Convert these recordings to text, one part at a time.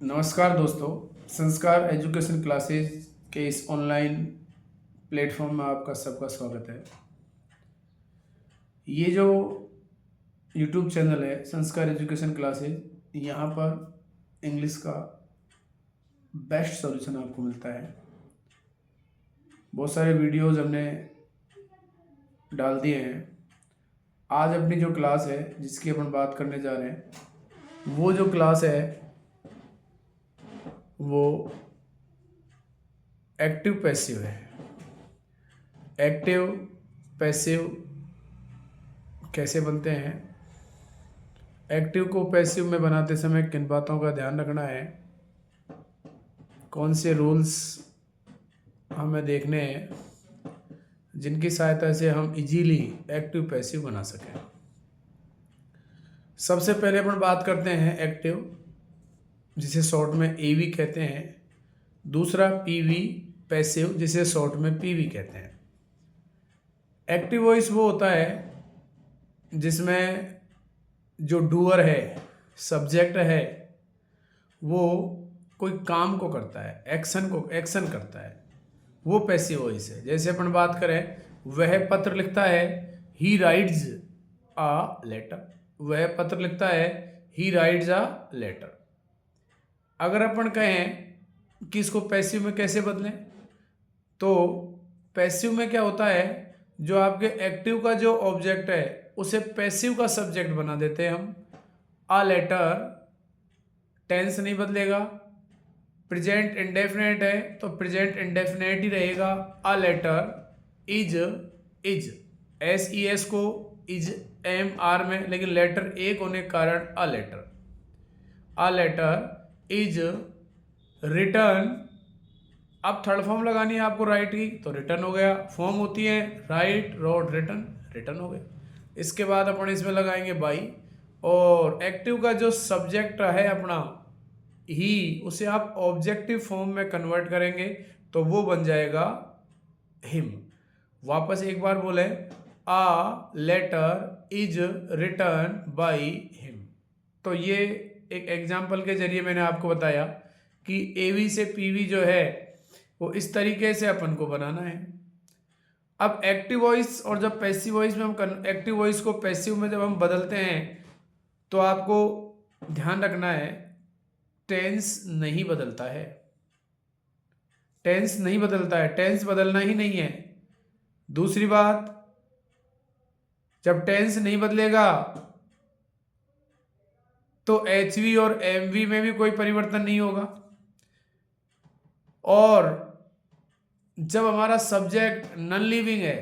नमस्कार दोस्तों। संस्कार एजुकेशन क्लासेस के इस ऑनलाइन प्लेटफॉर्म में आपका सबका स्वागत है। ये जो यूट्यूब चैनल है संस्कार एजुकेशन क्लासेस, यहाँ पर इंग्लिश का बेस्ट सॉल्यूशन आपको मिलता है। बहुत सारे वीडियोस हमने डाल दिए हैं। आज अपनी जो क्लास है जिसकी अपन बात करने जा रहे हैं, वो जो क्लास है वो एक्टिव पैसिव है। एक्टिव पैसिव कैसे बनते हैं, एक्टिव को पैसिव में बनाते समय किन बातों का ध्यान रखना है, कौन से रूल्स हमें देखने हैं जिनकी सहायता से हम इजीली एक्टिव पैसिव बना सकें। सबसे पहले अपन बात करते हैं एक्टिव, जिसे शॉर्ट में एवी कहते हैं। दूसरा पीवी पैसिव, जिसे शॉर्ट में पीवी कहते हैं। एक्टिव वॉइस वो होता है जिसमें जो डूअर है, सब्जेक्ट है, वो कोई काम को करता है, एक्शन करता है, वो पैसिव वॉइस है। जैसे अपन बात करें, वह पत्र लिखता है, ही राइट्स अ लेटर। वह पत्र लिखता है, ही राइट्स अ लेटर। अगर अपन कहें कि इसको पैसिव में कैसे बदलें, तो पैसिव में क्या होता है, जो आपके एक्टिव का जो ऑब्जेक्ट है उसे पैसिव का सब्जेक्ट बना देते हैं हम। अ लेटर, टेंस नहीं बदलेगा। प्रेजेंट इंडेफिनेट है तो प्रेजेंट इंडेफिनेट ही रहेगा। अ लेटर इज, एस ई एस को इज एम आर में, लेकिन लेटर एक होने के कारण a letter. A letter is return. अब थर्ड फॉर्म लगानी है आपको राइट की, तो रिटर्न हो गया। फॉर्म होती है राइट, रोड, रिटर्न, रिटर्न हो गया। इसके बाद अपन इसमें लगाएंगे बाई, और एक्टिव का जो सब्जेक्ट है अपना ही, उसे आप ऑब्जेक्टिव फॉर्म में कन्वर्ट करेंगे तो वो बन जाएगा हिम। वापस एक बार बोले, a letter is return by him. तो ये एक एग्जाम्पल के जरिए मैंने आपको बताया कि एवी से पीवी जो है वो इस तरीके से अपन को बनाना है। अब एक्टिव वॉइस और जब पैसिव वॉइस में हम एक्टिव वॉइस को पैसिव में जब हम बदलते हैं तो आपको ध्यान रखना है, टेंस नहीं बदलता है। टेंस नहीं बदलता है, टेंस बदलना ही नहीं है। दूसरी बात, जब टेंस नहीं बदलेगा तो एचवी और एमवी में भी कोई परिवर्तन नहीं होगा। और जब हमारा सब्जेक्ट नॉन लिविंग है,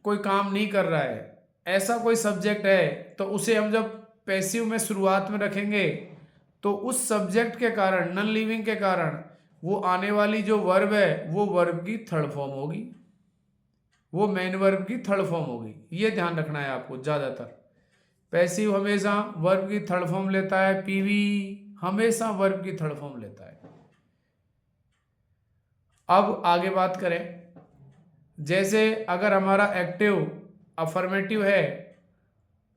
कोई काम नहीं कर रहा है, ऐसा कोई सब्जेक्ट है, तो उसे हम जब पैसिव में शुरुआत में रखेंगे तो उस सब्जेक्ट के कारण, नॉन लिविंग के कारण, वो आने वाली जो वर्ब है वो वर्ब की थर्ड फॉर्म होगी, वो मेन वर्ब की थर्ड फॉर्म होगी। ये ध्यान रखना है आपको। ज़्यादातर पैसिव हमेशा वर्ब की थर्ड फॉर्म लेता है, पीवी हमेशा वर्ब की थर्ड फॉर्म लेता है। अब आगे बात करें, जैसे अगर हमारा एक्टिव अफर्मेटिव है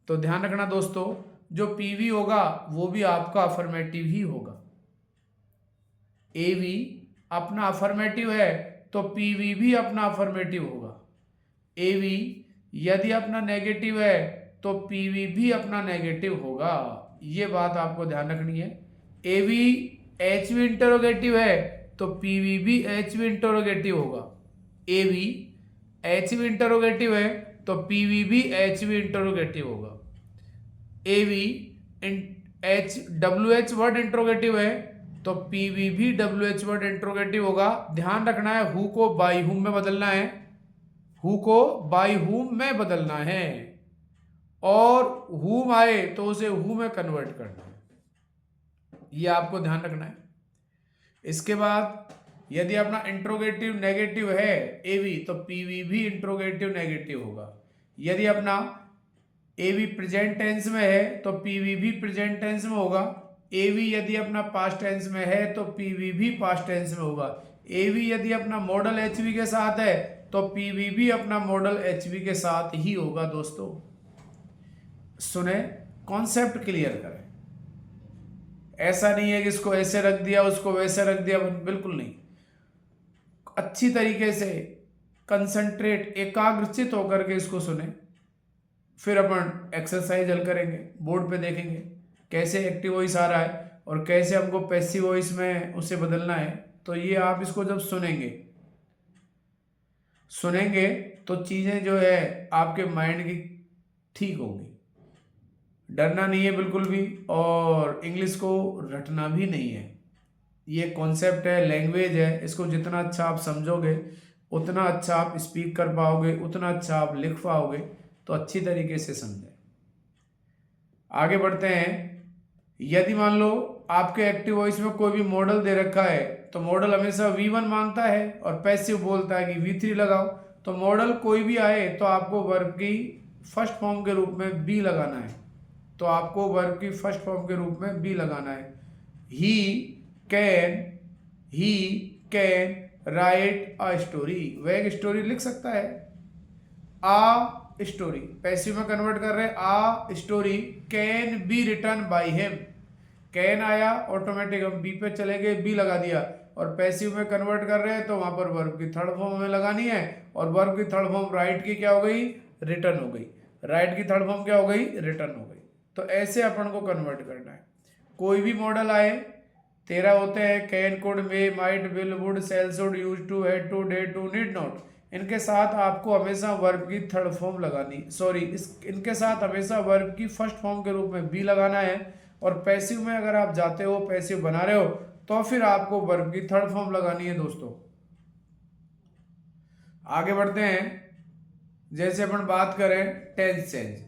तो ध्यान रखना दोस्तों, जो पीवी होगा वो भी आपका अफर्मेटिव ही होगा। एवी अपना अफर्मेटिव है तो पीवी भी अपना अफर्मेटिव होगा। एवी यदि अपना नेगेटिव है तो पीवी भी अपना नेगेटिव होगा। ये बात आपको ध्यान रखनी है। एवी एचवी इंटरोगेटिव है तो पीवी भी एचवी इंटरोगेटिव होगा। एवी एचवी इंटरोगेटिव है तो पीवी भी एचवी इंटरोगेटिव होगा। AV H W H word interrogative है तो पीवी भी डब्ल्यू एच वर्ड इंट्रोगेटिव होगा। ध्यान रखना है, हु को बाई हुम में बदलना है, हु को बाई हुम में बदलना है, और हुम आए तो उसे हु में कन्वर्ट करना है। ये आपको ध्यान रखना है। इसके बाद यदि अपना इंट्रोगेटिव नेगेटिव है एवी, तो पीवी भी इंट्रोगेटिव नेगेटिव होगा। यदि अपना एवी प्रेजेंट टेंस में है तो पीवी भी प्रेजेंट टेंस में होगा। एवी यदि अपना पास्ट टेंस में है तो पीवी भी पास्ट टेंस में होगा। एवी यदि अपना मॉडल एचवी के साथ है तो पीवी भी अपना मॉडल एचवी के साथ ही होगा। दोस्तों सुने, कॉन्सेप्ट क्लियर करें। ऐसा नहीं है कि इसको ऐसे रख दिया उसको वैसे रख दिया, बिल्कुल नहीं। अच्छी तरीके से कंसंट्रेट, एकाग्रचित होकर के इसको सुने। फिर अपन एक्सरसाइज हल करेंगे, बोर्ड पे देखेंगे कैसे एक्टिव वॉइस आ रहा है और कैसे हमको पैसिव वॉइस में उसे बदलना है। तो ये आप इसको जब सुनेंगे तो चीज़ें जो है आपके माइंड की ठीक होंगी। डरना नहीं है बिल्कुल भी, और इंग्लिश को रटना भी नहीं है। ये कॉन्सेप्ट है, लैंग्वेज है, इसको जितना अच्छा आप समझोगे उतना अच्छा आप स्पीक कर पाओगे, उतना अच्छा आप लिख पाओगे। तो अच्छी तरीके से समझें। आगे बढ़ते हैं। यदि मान लो आपके एक्टिव वॉइस में कोई भी मॉडल दे रखा है तो मॉडल हमेशा V1 मांगता है और पैसिव बोलता है कि V3 लगाओ। तो मॉडल कोई भी आए तो आपको वर्ब की फर्स्ट फॉर्म के रूप में बी लगाना है। तो आपको वर्ब की फर्स्ट फॉर्म के रूप में बी लगाना है। He can write a story, वह एक स्टोरी लिख सकता है। आ स्टोरी पैसिव में कन्वर्ट कर रहे हैं, a story can be written by him. Can आया, ऑटोमेटिक हम बी पे चले गए, बी लगा दिया। और पैसिव में कन्वर्ट कर रहे हैं तो वहां पर वर्ब की थर्ड फॉर्म हमें लगानी है, और वर्ब की थर्ड फॉर्म राइट की क्या हो गई, रिटर्न हो गई। राइट की थर्ड फॉर्म क्या हो गई, रिटर्न हो गई। तो ऐसे अपन को कन्वर्ट करना है। कोई भी मॉडल आए, 13 होते हैं, can, could, may, might, will, would, shall, should, use to, had to, dare to, need not. इनके साथ आपको हमेशा वर्ब की थर्ड फॉर्म लगानी, इनके साथ हमेशा वर्ब की फर्स्ट फॉर्म के रूप में बी लगाना है। और पैसिव में अगर आप जाते हो, पैसिव बना रहे हो, तो फिर आपको वर्ब की थर्ड फॉर्म लगानी है दोस्तों। आगे बढ़ते हैं। जैसे अपन बात करें टेंस चेंज।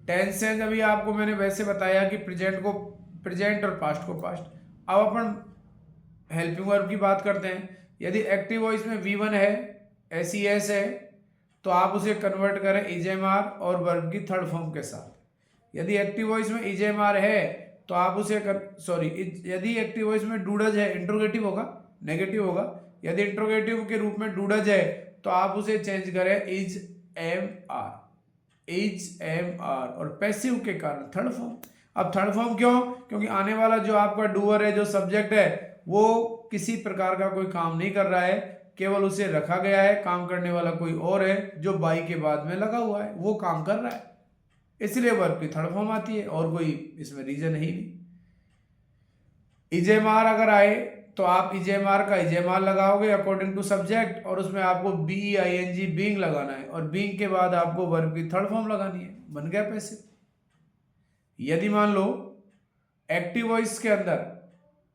टेंस चेंज अभी आपको मैंने वैसे बताया कि प्रेजेंट को प्रेजेंट और पास्ट को पास्ट। अब अपन हेल्पिंग वर्ब की बात करते हैं। यदि एक्टिव वॉइस में V1 है, SES है, तो आप उसे कन्वर्ट करें इजेएमआर और वर्ब की थर्ड फॉर्म के साथ। यदि एक्टिव वॉइस में इजेएमआर है तो आप उसे यदि एक्टिव वॉइस में डूडज है, इंट्रोगेटिव होगा, नेगेटिव होगा। यदि इंट्रोगेटिव के रूप में डूडज है तो आप उसे चेंज करें इज एम आर, और पैसिव के कारण थर्ड फॉर्म। अब थर्ड फॉर्म क्यों? क्योंकि आने वाला जो आपका डूअर है, जो सब्जेक्ट है, वो किसी प्रकार का कोई काम नहीं कर रहा है, केवल उसे रखा गया है। काम करने वाला कोई और है जो बाई के बाद में लगा हुआ है, वो काम कर रहा है, इसलिए वर्ब की थर्ड फॉर्म आती है, और कोई इसमें रीजन ही नहीं। इजेएमआर अगर आए तो आप इजेएमआर का इजेएमआर लगाओगे अकॉर्डिंग टू सब्जेक्ट, और उसमें आपको BEING बीइंग लगाना है, और बीइंग के बाद आपको वर्ब की थर्ड फॉर्म लगानी है। बन गया पैसिव। यदि मान लो एक्टिव वॉइस के अंदर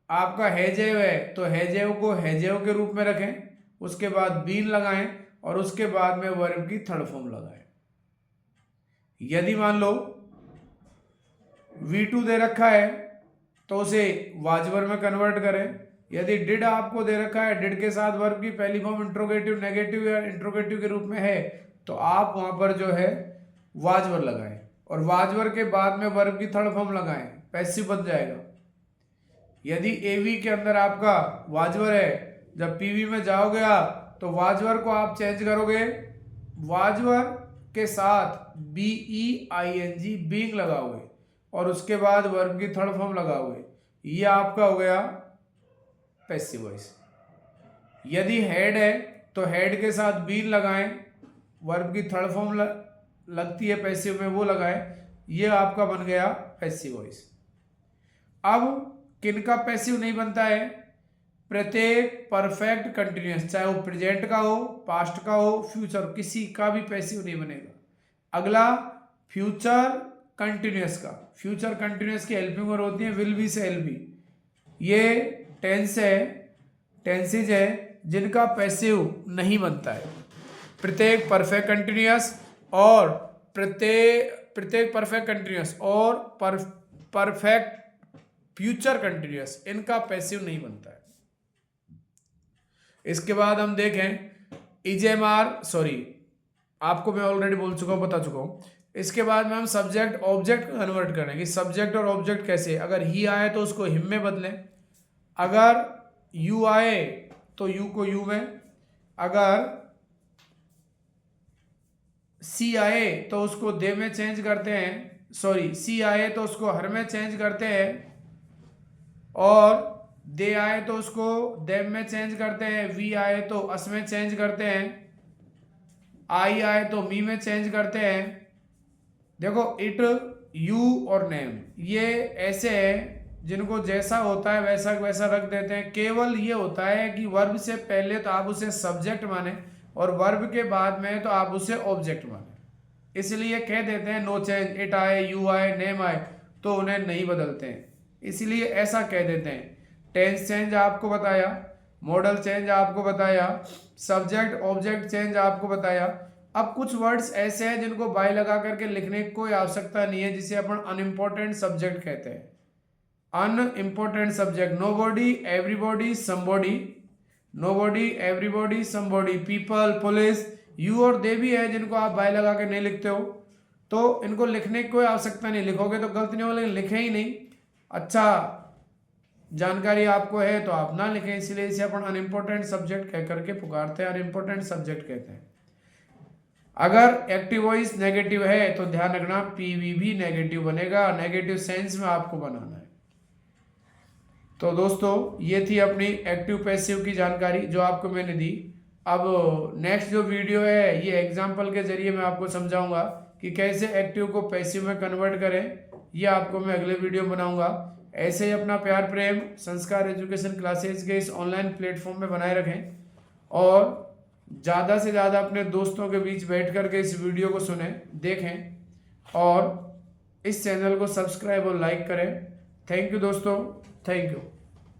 आपका हैजेव है तो हैजेव को हैजेव के रूप में रखें, उसके बाद बीन लगाएं, और उसके बाद में वर्ब की थर्ड फॉर्म लगाएं। यदि मान लो V2 दे रखा है तो उसे वाजवर में कन्वर्ट करें। यदि डिड आपको दे रखा है, डिड के साथ वर्ब की पहली फॉर्म इंट्रोगेटिव, नेगेटिव या इंट्रोगेटिव के रूप में है, तो आप वहां पर जो है वाजवर लगाएं, और वाजवर के बाद में वर्ब की थर्ड फॉर्म लगाएं, पैसिव बन जाएगा। यदि एवी के अंदर आपका वाजवर है, जब पीवी में जाओगे आप तो वाजवर को आप चेंज करोगे, वाजवर के साथ BEING बीइंग लगाओगे, और उसके बाद वर्ब की थर्ड फॉर्म लगाओगे। ये आपका हो गया पैसिव वॉइस। यदि हेड है तो हेड के साथ बीन लगाएं, वर्ब की थर्ड फॉर्म लगती है पैसिव में, वो लगाएं। ये आपका बन गया पैसिव वॉइस। अब किनका पैसिव नहीं बनता है? प्रत्येक परफेक्ट कंटिन्यूअस, चाहे वो प्रेजेंट का हो, पास्ट का हो, फ्यूचर, किसी का भी पैसिव नहीं बनेगा। अगला फ्यूचर कंटिन्यूअस का। फ्यूचर कंटिन्यूअस की हेल्पिंग वर्ब होती है विल बी से एल बी। ये टेंसेज है जिनका पैसिव नहीं बनता है। प्रत्येक परफेक्ट कंटिन्यूअस और प्रत्येक परफेक्ट कंटिन्यूअस और परफेक्ट फ्यूचर कंटिन्यूअस, इनका पैसिव नहीं बनता है। इसके बाद हम देखें इजेएमआर, आपको मैं ऑलरेडी बोल चुका हूं, बता चुका हूं। इसके बाद में हम सब्जेक्ट ऑब्जेक्ट कन्वर्ट करेंगे। सब्जेक्ट और ऑब्जेक्ट कैसे? अगर ही आए तो उसको हिम में बदलें, अगर यू आए तो यू को यू में, अगर सी आए तो उसको दे में चेंज करते हैं, सी आए तो उसको हर में चेंज करते हैं, और दे आए तो उसको देम में चेंज करते हैं, वी आए तो अस में चेंज करते हैं, आई आए तो मी में चेंज करते हैं। देखो इट, यू और नेम ये ऐसे हैं जिनको जैसा होता है वैसा वैसा रख देते हैं। केवल ये होता है कि वर्ब से पहले तो आप उसे सब्जेक्ट माने और वर्ब के बाद में तो आप उसे ऑब्जेक्ट माने, इसलिए कह देते हैं नो चेंज। इट आए, यू आए, नेम आए तो उन्हें नहीं बदलते हैं, इसलिए ऐसा कह देते हैं। टेंस चेंज आपको बताया, मॉडल चेंज आपको बताया, सब्जेक्ट ऑब्जेक्ट चेंज आपको बताया। अब कुछ वर्ड्स ऐसे हैं जिनको बाय लगा करके लिखने की कोई आवश्यकता नहीं है, जिसे अपन अनइम्पोर्टेंट सब्जेक्ट कहते हैं। Unimportant subject, nobody, everybody, somebody, nobody, everybody, somebody, people, police, you और दे भी है जिनको आप बाय लगा के नहीं लिखते हो, तो इनको लिखने की कोई आवश्यकता नहीं। लिखोगे तो गलत नहीं होगा, लेकिन लिखे ही नहीं। अच्छा जानकारी आपको है तो आप ना लिखें, इसलिए इसे अपन अनइम्पोर्टेंट सब्जेक्ट कह करके पुकारते हैं, अनइम्पोर्टेंट सब्जेक्ट कहते हैं। अगर एक्टिव वॉइस नेगेटिव है तो ध्यान रखना पीवी भी नेगेटिव बनेगा, नेगेटिव सेंस में आपको बनाना है। तो दोस्तों ये थी अपनी एक्टिव पैसिव की जानकारी जो आपको मैंने दी। अब नेक्स्ट जो वीडियो है ये एग्जाम्पल के जरिए मैं आपको समझाऊंगा कि कैसे एक्टिव को पैसिव में कन्वर्ट करें, ये आपको मैं अगले वीडियो में बनाऊंगा। ऐसे ही अपना प्यार प्रेम संस्कार एजुकेशन क्लासेस के इस ऑनलाइन प्लेटफॉर्म में बनाए रखें और ज़्यादा से ज़्यादा अपने दोस्तों के बीच बैठ कर के इस वीडियो को सुने, देखें और इस चैनल को सब्सक्राइब और लाइक करें। थैंक यू दोस्तों, थैंक यू।